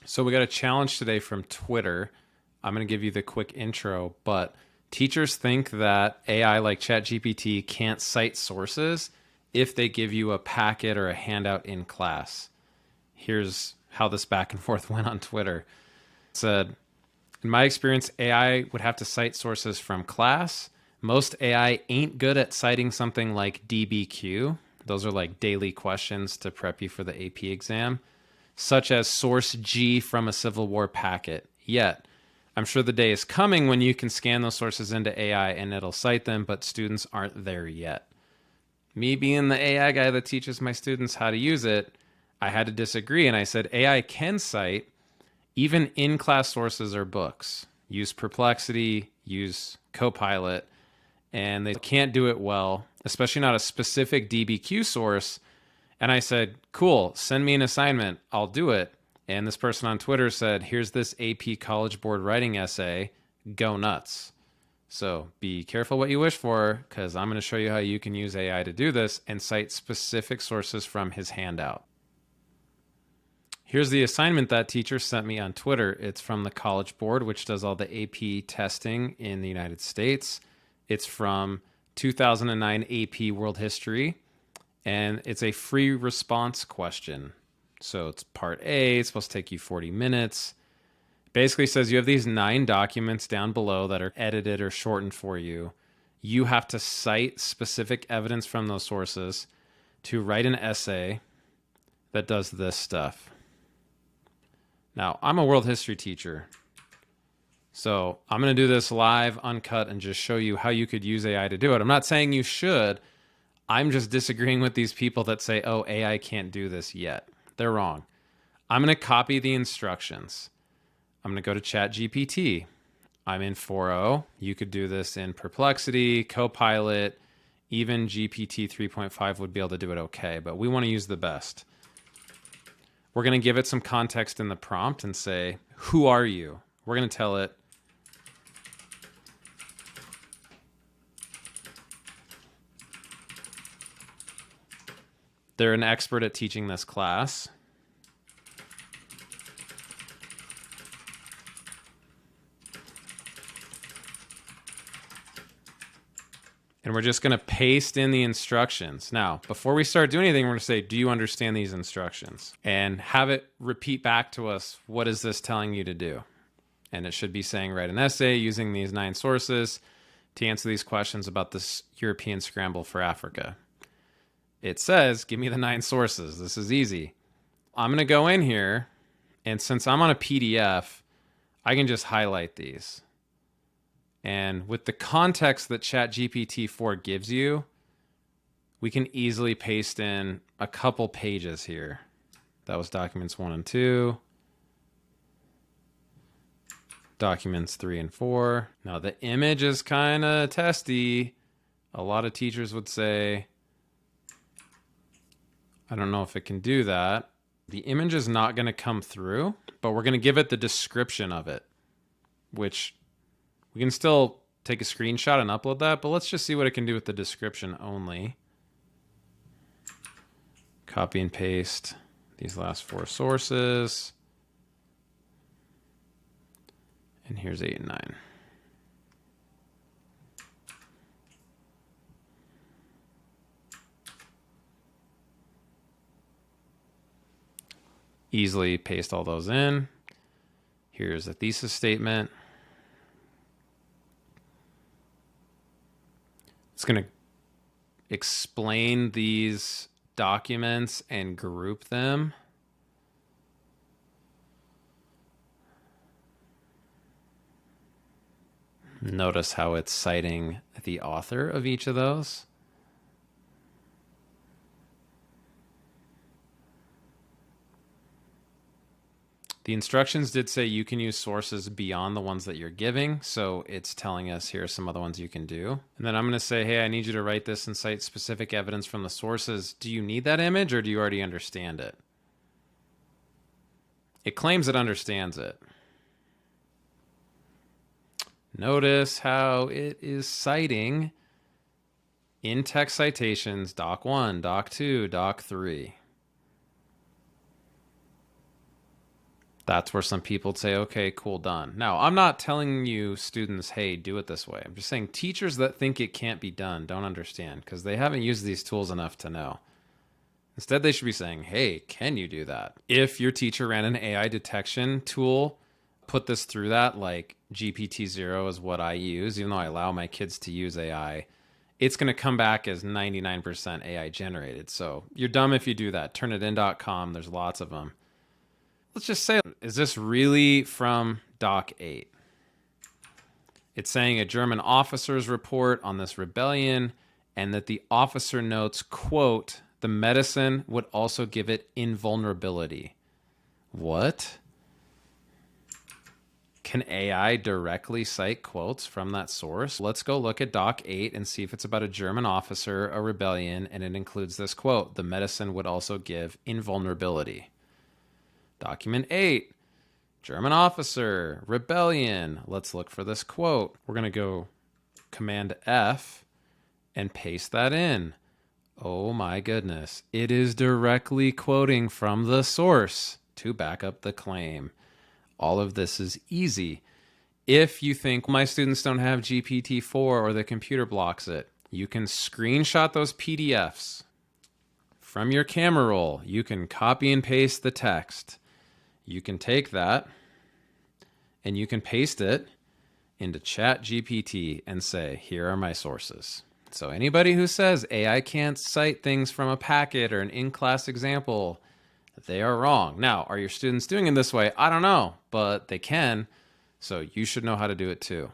So we got a challenge today from Twitter. I'm going to give you the quick intro, but teachers think that AI like ChatGPT can't cite sources if they give you a packet or a handout in class. Here's how this back and forth went on Twitter. It said, in my experience, AI would have to cite sources from class. Most AI ain't good at citing something like DBQ. Those are like daily questions to prep you for the AP exam, such as source G from a Civil War packet. Yet, I'm sure the day is coming when you can scan those sources into AI and it'll cite them, but students aren't there yet. Me being the AI guy that teaches my students how to use it, I had to disagree, and I said AI can cite even in-class sources or books. Use Perplexity, use Copilot, and they can't do it well, especially not a specific DBQ source. And I said, cool, send me an assignment. I'll do it. And this person on Twitter said, here's this AP College Board writing essay. Go nuts. So be careful what you wish for, because I'm going to show you how you can use AI to do this and cite specific sources from his handout. Here's the assignment that teacher sent me on Twitter. It's from the College Board, which does all the AP testing in the United States. It's from 2009 AP World History, and it's a free response question. So it's part A. It's supposed to take you 40 minutes. Basically says you have these 9 documents down below that are edited or shortened for you. You have to cite specific evidence from those sources to write an essay that does this stuff. Now, I'm a world history teacher, so I'm going to do this live, uncut, and just show you how you could use AI to do it. I'm not saying you should. I'm just disagreeing with these people that say, oh, AI can't do this yet. They're wrong. I'm going to copy the instructions. I'm going to go to ChatGPT. I'm in 4.0. You could do this in Perplexity, Copilot, even GPT 3.5 would be able to do it okay, but we want to use the best. We're going to give it some context in the prompt and say, who are you? We're going to tell it, they're an expert at teaching this class. And we're just going to paste in the instructions. Now, before we start doing anything, we're going to say, do you understand these instructions? And have it repeat back to us, what is this telling you to do? And it should be saying, write an essay using these 9 sources to answer these questions about this European scramble for Africa. It says, give me the 9 sources. This is easy. I'm going to go in here, and since I'm on a PDF, I can just highlight these. And with the context that ChatGPT 4 gives you, we can easily paste in a couple pages here. That was documents 1 and 2. Documents 3 and 4. Now the image is kind of testy. A lot of teachers would say, I don't know if it can do that. The image is not going to come through, but we're going to give it the description of it, which we can still take a screenshot and upload that, but let's just see what it can do with the description only. Copy and paste these last 4 sources. And here's 8 and 9. Easily paste all those in. Here's a thesis statement. It's going to explain these documents and group them. Notice how it's citing the author of each of those. The instructions did say you can use sources beyond the ones that you're giving, so it's telling us here are some other ones you can do. And then I'm going to say, hey, I need you to write this and cite specific evidence from the sources. Do you need that image or do you already understand it? It claims it understands it. Notice how it is citing in-text citations, Doc 1, Doc 2, Doc 3. That's where some people would say, okay, cool, done. Now, I'm not telling you students, hey, do it this way. I'm just saying teachers that think it can't be done don't understand because they haven't used these tools enough to know. Instead, they should be saying, hey, can you do that? If your teacher ran an AI detection tool, put this through that, like GPT-0 is what I use, even though I allow my kids to use AI, it's going to come back as 99% AI generated. So you're dumb if you do that. Turnitin.com, there's lots of them. Let's just say, is this really from Doc 8? It's saying a German officer's report on this rebellion and that the officer notes, quote, the medicine would also give it invulnerability. What? Can AI directly cite quotes from that source? Let's go look at Doc 8 and see if it's about a German officer, a rebellion, and it includes this quote, the medicine would also give invulnerability. Document 8, German officer, rebellion. Let's look for this quote. We're going to go Command F and paste that in. Oh my goodness. It is directly quoting from the source to back up the claim. All of this is easy. If you think my students don't have GPT-4 or the computer blocks it, you can screenshot those PDFs from your camera roll. You can copy and paste the text. You can take that and you can paste it into ChatGPT and say, here are my sources. So anybody who says AI can't cite things from a packet or an in-class example, they are wrong. Now, are your students doing it this way? I don't know, but they can. So you should know how to do it too.